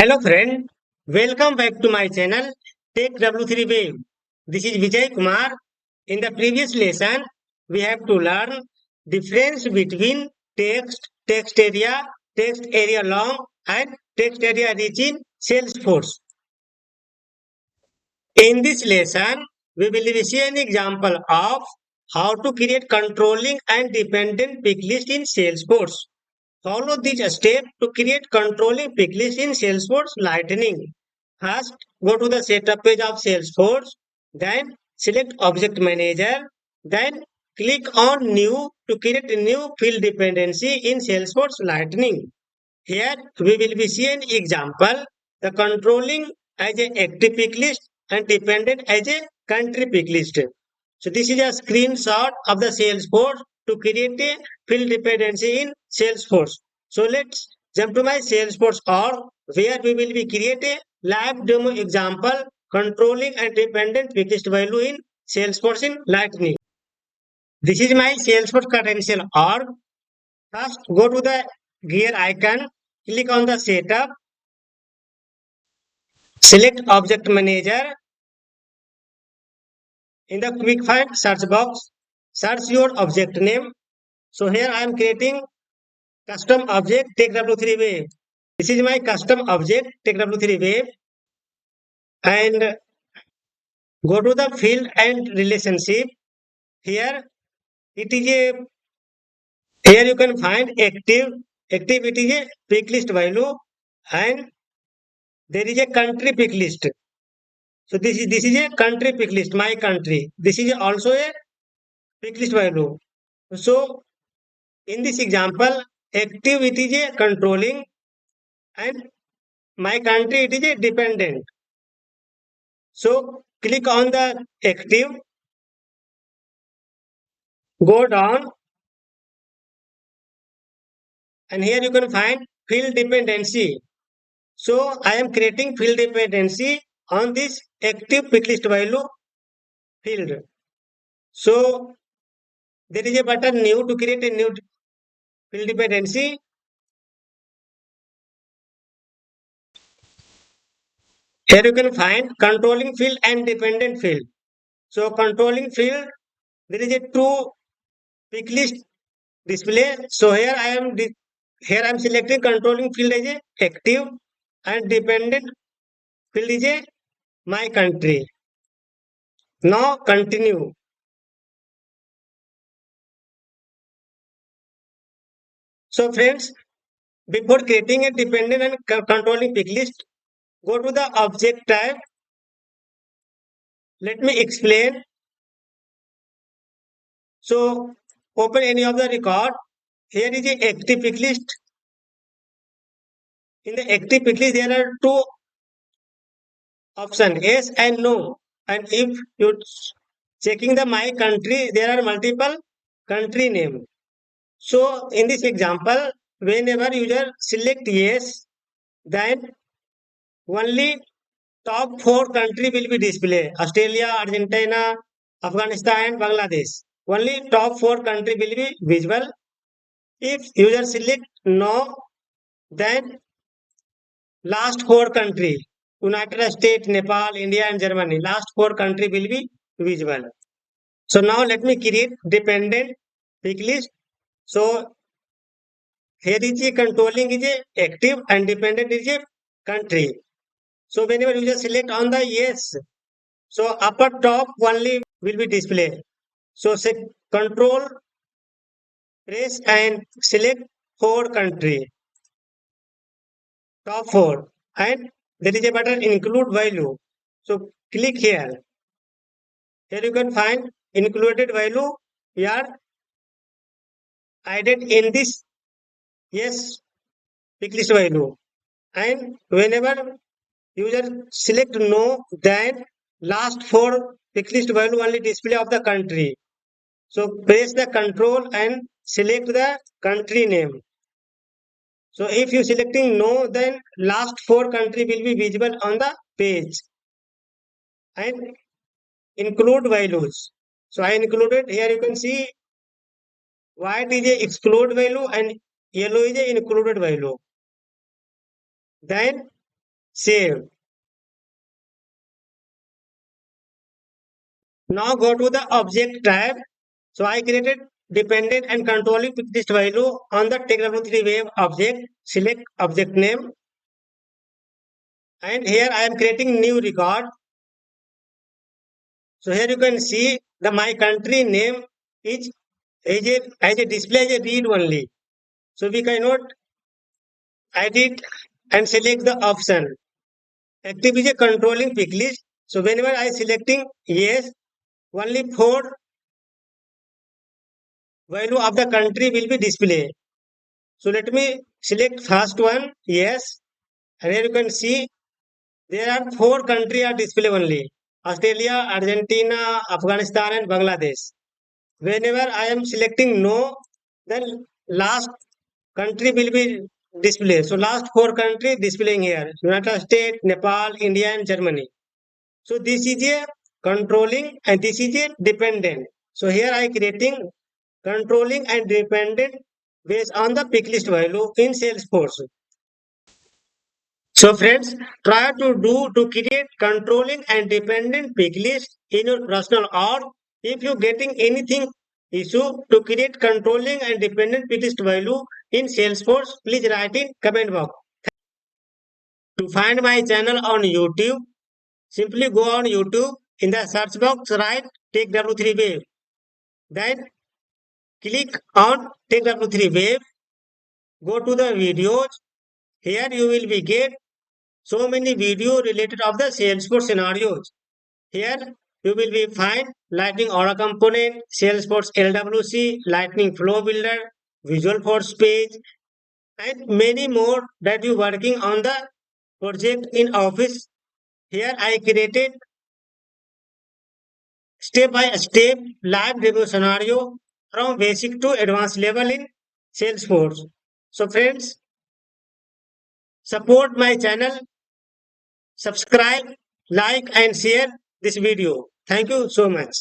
Hello friend, welcome back to my channel Take W3 Wave. This is Vijay Kumar. In the previous lesson, we have to learn difference between text area, text area long and text area rich in Salesforce. In this lesson, we will see an example of how to create controlling and dependent pick list in Salesforce. Follow this step to create controlling pick list in Salesforce Lightning. First, go to the setup page of Salesforce, then select Object Manager, then click on New to create a new field dependency in Salesforce Lightning. Here we will be seeing example, the controlling as a active pick list and dependent as a country pick list. So this is a screenshot of the Salesforce to create a field dependency in Salesforce. So let's jump to my Salesforce org where we will be create a live demo example controlling and dependent pick list value in Salesforce in Lightning. This is my Salesforce credential org. First, go to the gear icon, click on the setup, select Object Manager. In the quick find search box, search your object name. So here I am creating custom object take W3 wave. This is my custom object take W3 wave, and go to the field and relationship. Here it is a here you can find active. Active it is a pick list value, and there is a country pick list. So this is a country pick list, my country. This is also a pick list value. So in this example, active it is a controlling and my country it is a dependent. So click on the active, go down, and here you can find field dependency. So I am creating field dependency on this active pick list value field. So there is a button new to create a new field dependency. Here you can find controlling field and dependent field. So controlling field, there is a two pick list display. So here I am selecting controlling field as a active and dependent field is a my country. Now continue. So friends, before creating a dependent and controlling pick list, go to the object type. Let me explain. So open any of the record. Here is a active pick list. In the active pick list, there are two options, yes and no. And if you checking the my country, there are multiple country name. So in this example, whenever user select yes, then only top four country will be displayed. Australia, Argentina, Afghanistan, and Bangladesh. Only top four country will be visible. If user select no, then last four country, United States, Nepal, India, and Germany. Last four country will be visible. So now let me create dependent pick list. So here is a controlling is a active and dependent is a country. So whenever you just select on the yes, so upper top only will be displayed. So say control press and select four country, top four, and there is a button include value. So click here. Here you can find included value. We are added in this yes pick list value. And whenever user select no, then last four pick list value only display of the country. So press the control and select the country name. So if you selecting no, then last four country will be visible on the page. And include values. So I included here you can see white is a exclude value and yellow is a included value. Then save. Now go to the object tab. So I created dependent and controlling list value on the TechW3 wave object. Select object name, and here I am creating new record. So here you can see the my country name is as a display as a read only. So we cannot edit and select the option. Active is a controlling pick list. So whenever I selecting yes, only 4 value of the country will be displayed. So let me select first one, yes. And here you can see there are 4 countries are displayed only. Australia, Argentina, Afghanistan and Bangladesh. Whenever I am selecting no, then last country will be displayed. So last 4 countries displaying here. United States, Nepal, India and Germany. So this is a controlling and this is a dependent. So here I creating controlling and dependent based on the pick list value in Salesforce. So friends, try to do to create controlling and dependent pick list in your personal org. If you getting anything issue to create controlling and dependent pick list value in Salesforce, please write in comment box. To find my channel on YouTube, simply go on YouTube. In the search box, write Take W3 Wave. Then click on Take W3 Wave. Go to the videos. Here you will be get so many video related of the Salesforce scenarios. Here you will be find Lightning Aura component, Salesforce LWC, Lightning Flow Builder, Visual Force page, and many more that you working on the project in Office. Here I created step by step live demo scenario from basic to advanced level in Salesforce. So friends, support my channel, subscribe, like and share this video. Thank you so much.